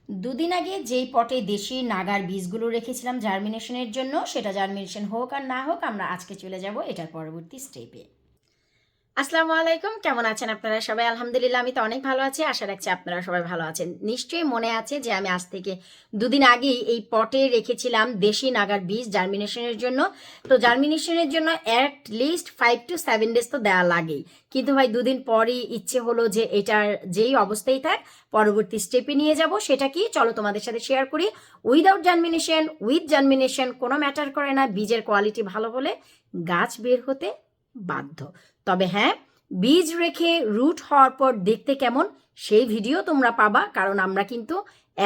দুদিন আগে যেই পটে দেশি নাগার বীজগুলো রেখেছিলাম জার্মিনেশনের জন্য, সেটা জার্মিনেশন হোক আর না হোক, আমরা আজকে চলে যাব এটার পরবর্তী স্টেপে। আসসালামু আলাইকুম, কেমন আছেন আপনারা সবাই? আলহামদুলিল্লাহ, আমি তো অনেক ভালো আছি। আশা রাখছি আপনারা সবাই ভালো আছেন। নিশ্চয়ই মনে আছে যে আমি আজ থেকে দুদিন আগেই এই পটে রেখেছিলাম দেশি নাগার বীজ জার্মিনেশনের জন্য। তো জার্মিনেশনের জন্য অ্যাট লিস্ট 5 to 7 ডেজ তো দেওয়া লাগেই, কিন্তু ভাই দুদিন পরই ইচ্ছে হলো যে এটার যেই অবস্থায় থাক পরবর্তী স্টেপে নিয়ে যাব। সেটা কি, চলো তোমাদের সাথে শেয়ার করি। উইদাউট জার্মিনেশন, উইথ জার্মিনেশন, কোনো ম্যাটার করে না। বীজের কোয়ালিটি ভালো হলে গাছ বের হতে বাধ্য। তবে হ্যাঁ, বীজ রেখে রুট হওয়ার পর দেখতে কেমন সেই ভিডিও তোমরা পাবা, কারণ আমরা কিন্তু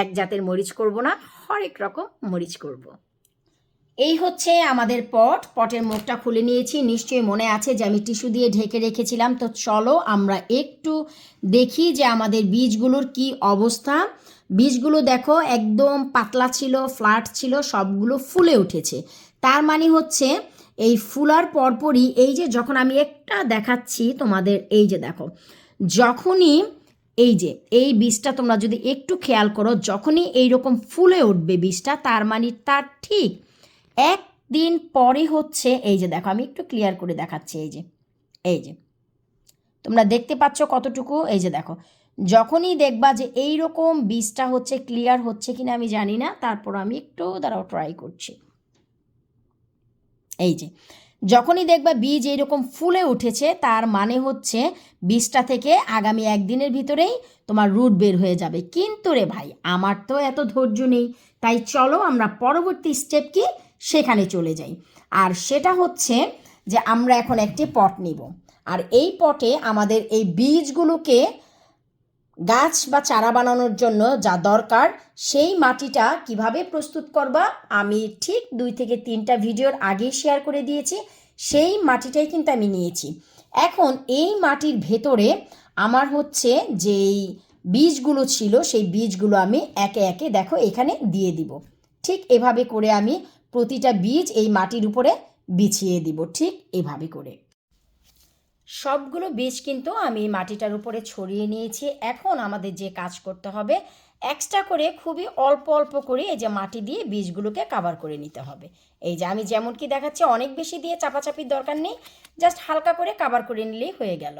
এক জাতের মরিচ করব না, হরেক রকম মরিচ করব। এই হচ্ছে আমাদের পটের মুখটা খুলে নিয়েছি। নিশ্চয়ই মনে আছে যে আমি টিস্যু দিয়ে ঢেকে রেখেছিলাম। তো চলো আমরা একটু দেখি যে আমাদের বীজগুলোর কি অবস্থা। বীজগুলো দেখো একদম পাতলা ছিল, ফ্ল্যাট ছিল, সবগুলো ফুলে উঠেছে। তার মানে হচ্ছে এই ফুলার পরপরই এই যে যখন আমি একটা দেখাচ্ছি তোমাদের, এই যে দেখো, যখনই এই যে এই বীজটা তোমরা যদি একটু খেয়াল করো, যখনই এইরকম ফুলে উঠবে বীজটা, তার মানে তার ঠিক একদিন পরে হচ্ছে এই যে দেখো, আমি একটু ক্লিয়ার করে দেখাচ্ছি। এই যে তোমরা দেখতে পাচ্ছ কতটুকু। এই যে দেখো, যখনই দেখবা যে এইরকম বীজটা হচ্ছে, ক্লিয়ার হচ্ছে কিনা আমি জানি না, তারপর আমি একটু দাঁড়াও ট্রাই করছি। এই যে যখনই দেখবা বীজ এইরকম ফুলে উঠেছে, তার মানে হচ্ছে বীজটা থেকে আগামী একদিনের ভিতরেই তোমার রুট বের হয়ে যাবে। কিন্তু রে ভাই, আমার তো এত ধৈর্য নেই, তাই চলো আমরা পরবর্তী স্টেপ কি সেখানে চলে যাই। আর সেটা হচ্ছে যে আমরা এখন একটি পট নিব, আর এই পটে আমাদের এই বীজগুলোকে গাছ বা চারা বানানোর জন্য যা দরকার সেই মাটিটা কিভাবে প্রস্তুত করবা আমি ঠিক 2 থেকে 3টা ভিডিওর আগেই শেয়ার করে দিয়েছি। সেই মাটিটাই কিন্তু আমি নিয়েছি। এখন এই মাটির ভেতরে আমার হচ্ছে যেই বীজগুলো ছিল সেই বীজগুলো আমি একে একে দেখো এখানে দিয়ে দিব। ঠিক এভাবে করে আমি প্রতিটা বীজ এই মাটির উপরে বিছিয়ে দিব, ঠিক এভাবে করে সবগুলো বীজ কিন্তু আমি মাটিটার উপরে ছড়িয়ে নিয়েছি। এখন আমাদের যে কাজ করতে হবে, এক্সট্রা করে খুবই অল্প অল্প করে এই যে মাটি দিয়ে বীজগুলোকে কাভার করে নিতে হবে। এই যে আমি যেমন কি দেখাচ্ছি, অনেক বেশি দিয়ে চাপাচাপির দরকার নেই, জাস্ট হালকা করে কাভার করে নিলেই হয়ে গেল।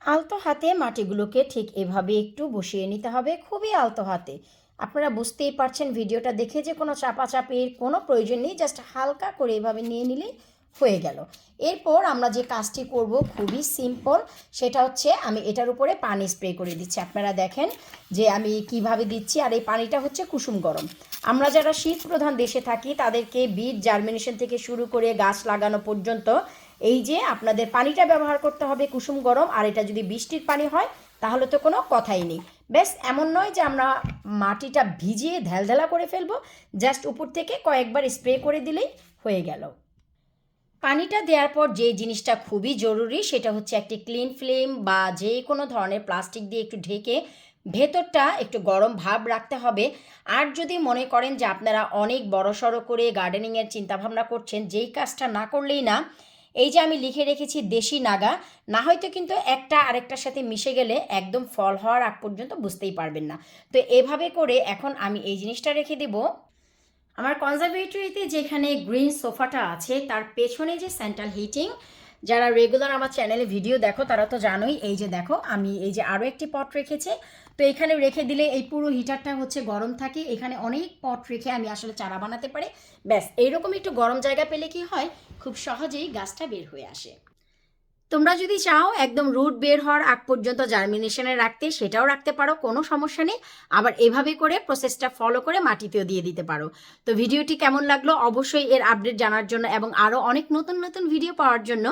আলতো হাতে মাটিগুলোকে ঠিক এভাবে একটু বসিয়ে নিতে হবে, খুবই আলতো হাতে। আপনারা বুঝতেই পারছেন ভিডিওটা দেখে যে কোনো চাপাচাপির কোনো প্রয়োজন নেই, জাস্ট হালকা করে এভাবে নিয়ে নিলেই হয়ে গেল। এরপর আমরা যে কাজটি করব খুবই সিম্পল, সেটা হচ্ছে আমি এটার উপরে পানি স্প্রে করে দিচ্ছি। আপনারা দেখেন যে আমি কিভাবে দিচ্ছি, আর এই পানিটা হচ্ছে কুসুম গরম। আমরা যারা শীত প্রধান দেশে থাকি তাদেরকে বীজ জার্মিনেশন থেকে শুরু করে গাছ লাগানো পর্যন্ত এই যে আপনাদের পানিটা ব্যবহার করতে হবে কুসুম গরম। আর এটা যদি বৃষ্টির পানি হয় তাহলে তো কোনো কথাই নেই। বেশ, এমন নয় যে আমরা মাটিটা ভিজিয়ে ঢেলঢেলা করে ফেলবো, জাস্ট উপর থেকে কয়েকবার স্প্রে করে দিলেই হয়ে গেল। পানিটা দেওয়ার পর যে জিনিসটা খুবই জরুরি সেটা হচ্ছে একটি ক্লিন ফিল্ম বা যে কোনো ধরনের প্লাস্টিক দিয়ে একটু ঢেকে ভেতরটা একটু গরম ভাব রাখতে হবে। আর যদি মনে করেন যে আপনারা অনেক বড়সড় করে গার্ডেনিংয়ের চিন্তাভাবনা করছেন, যেই কাজটা না করলেই না, এই যে আমি লিখে রেখেছি দেশি নাগা, না হয়তো কিন্তু একটা আরেকটার সাথে মিশে গেলে একদম ফল হওয়ার আগ পর্যন্ত বুঝতেই পারবেন না। তো এভাবে করে এখন আমি এই জিনিসটা রেখে দেব। আমার কনজারভেটরিতে যেখানে গ্রিন সোফাটা আছে তার পেছনে যে সেন্ট্রাল হিটিং, যারা রেগুলার আমার চ্যানেলে ভিডিও দেখো তারা তো জানোই। এই যে দেখো, আমি এই যে আরও একটি পট রেখেছি, তো এখানে রেখে দিলে এই পুরো হিটারটা হচ্ছে গরম থাকে। এখানে অনেক পট রেখে আমি আসলে চারা বানাতে পারি। ব্যাস, এইরকম একটু গরম জায়গা পেলে কি হয়, খুব সহজেই গাছটা বের হয়ে আসে। তোমরা যদি চাও একদম রুট বের হওয়ার আগ পর্যন্ত জার্মিনেশনে রাখতে, সেটাও রাখতে পারো, কোনো সমস্যা নেই। আবার এভাবে করে প্রসেসটা ফলো করে মাটিতেও দিয়ে দিতে পারো। তো ভিডিওটি কেমন লাগলো অবশ্যই এর আপডেট জানার জন্য এবং আরও অনেক নতুন নতুন ভিডিও পাওয়ার জন্য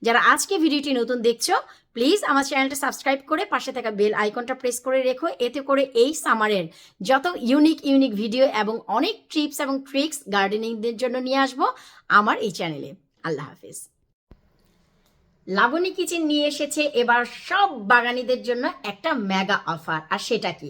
যারা আজকে ভিডিওটি নতুন দেখছো, প্লিজ আমার চ্যানেলটা সাবস্ক্রাইব করে পাশে থাকা বেল আইকনটা প্রেস করে রেখো। এতে করে এই সামারের যত ইউনিক ভিডিও এবং অনেক টিপস এবং ট্রিক্স গার্ডেনিংদের জন্য নিয়ে আসবো আমার এই চ্যানেলে। আল্লাহ হাফিজ। লাবণী কিচেন নিয়ে এসেছে এবার সব বাগানীদের জন্য একটা মেগা অফার। আর সেটা কি,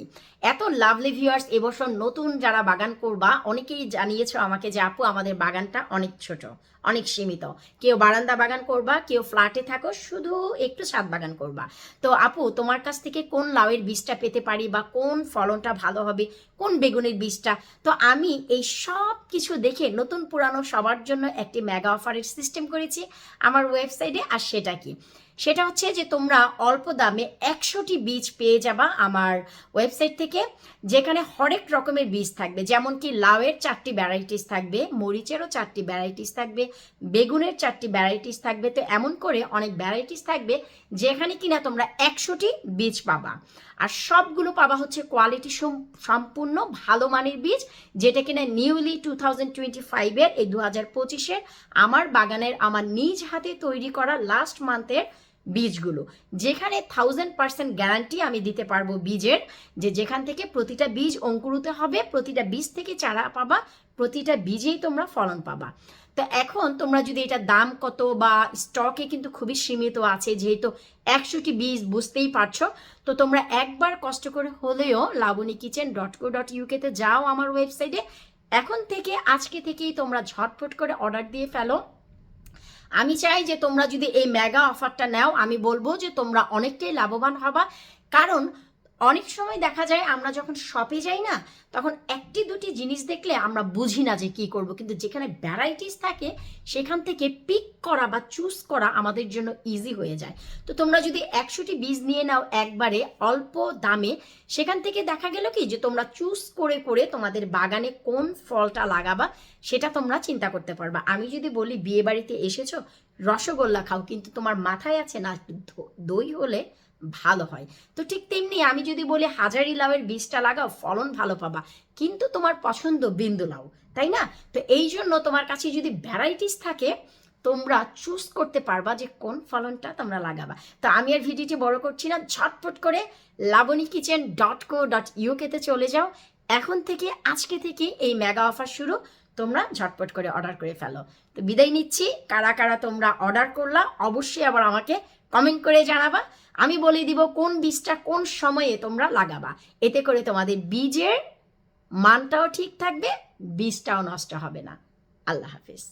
এত লাভলি ভিউয়ার্স, এবছর নতুন যারা বাগান করবা অনেকেই জানিয়েছো আমাকে যে আপু আমাদের বাগানটা অনেক ছোট, অনেক সীমিত। কেউ বারান্দা বাগান করবা, কেউ ফ্ল্যাটে থাকো, শুধু একটু ছাদ বাগান করবা। তো আপু, তোমার কাছ থেকে কোন লাউয়ের বীজটা পেতে পারি, বা কোন ফলনটা ভালো হবে, কোন বেগুনের বীজটা? তো আমি এই সব কিছু দেখে নতুন পুরানো সবার জন্য একটি মেগা অফারের সিস্টেম করেছি আমার ওয়েবসাইটে। আর সেটা কি? সেটা হচ্ছে যে তোমরা অল্প দামে 100টি বীজ পেয়ে যাবা আমার ওয়েবসাইট থেকে, যেখানে হরেক রকমের বীজ থাকবে। যেমন কি লাউয়ের 4টি ভ্যারাইটিস থাকবে, মরিচেরও 4টি ভ্যারাইটিস থাকবে, বেগুনের 4টি ভ্যারাইটিস থাকবে। তো এমন করে অনেক ভ্যারাইটিস থাকবে যেখানে কিনা তোমরা 100টি বীজ পাবা। আর সবগুলো পাবা হচ্ছে কোয়ালিটি সম্পূর্ণ ভালো মানের বীজ, যেটা কিনা নিউলি 2025-এর এই 2025-এর আমার বাগানের আমার নিজ হাতে তৈরি করা লাস্ট মান্থের বীজগুলো, যেখানে 1000% গ্যারান্টি আমি দিতে পারবো বীজের, যে যেখান থেকে প্রতিটা বীজ অঙ্কুরিত হবে, প্রতিটা বীজ থেকে চারা পাবা, প্রতিটা বীজেই তোমরা ফলন পাবা। তো এখন তোমরা যদি এটা দাম কত বা স্টকে কিন্তু খুবই সীমিত আছে, যেহেতু 100টি বীজ, বুঝতেই পারছো। তো তোমরা একবার কষ্ট করে হলেও lavanikichen.co.uk-তে যাও আমার ওয়েবসাইটে। এখন থেকে, আজকে থেকেই তোমরা ঝটফট করে অর্ডার দিয়ে ফেলো। আমি চাই যে তোমরা যদি এই মেগা অফারটা নাও, আমি বলবো যে তোমরা অনেকটাই লাভবান হবা। কারণ অনেক সময় দেখা যায় আমরা যখন শপে যাই না, তখন একটি দুটি জিনিস দেখলে আমরা বুঝি না যে কি করব, কিন্তু যেখানে ভ্যারাইটিস থাকে সেখান থেকে পিক করা বা চুজ করা আমাদের জন্য ইজি হয়ে যায়। তো তোমরা যদি 100টি বীজ নিয়ে নাও একবারে অল্প দামে, সেখান থেকে দেখা গেল কি যে তোমরা চুজ করে করে তোমাদের বাগানে কোন ফলটা লাগাবা সেটা তোমরা চিন্তা করতে পারবা। আমি যদি বলি বিয়ে বাড়িতে এসেছো, রসগোল্লা খাও, কিন্তু তোমার মাথায় আছে না দই হলে ভালো হয়। তো ঠিক তেমনি আমি যদি বলি হাজারি লাউয়ের বীজটা লাগাও, ফলন ভালো পাবা, কিন্তু তোমার পছন্দ বিন্দু লাউ, তাই না? তো এই জন্য তোমার কাছে যদি ভ্যারাইটিস থাকে, তোমরা চুজ করতে পারবা যে কোন ফলনটা তোমরা লাগাবা। তো আমি আর ভিডিওটি বড় করছি না, ঝটপট করে lavanikichen.co.uk-তে চলে যাও। এখন থেকে, আজকে থেকে এই মেগা অফার শুরু, তোমরা ঝটপট করে অর্ডার করে ফেলো। তো বিদায় নিচ্ছি। কারা কারা তোমরা অর্ডার করলা অবশ্যই আবার আমাকে কমেন্ট করে জানাবা। আমি বলে দিব কোন বীজটা কোন সময়ে তোমরা লাগাবা, এতে করে তোমাদের বীজের মানটাও ঠিক থাকবে, বীজটাও নষ্ট হবে না। আল্লাহ হাফিজ।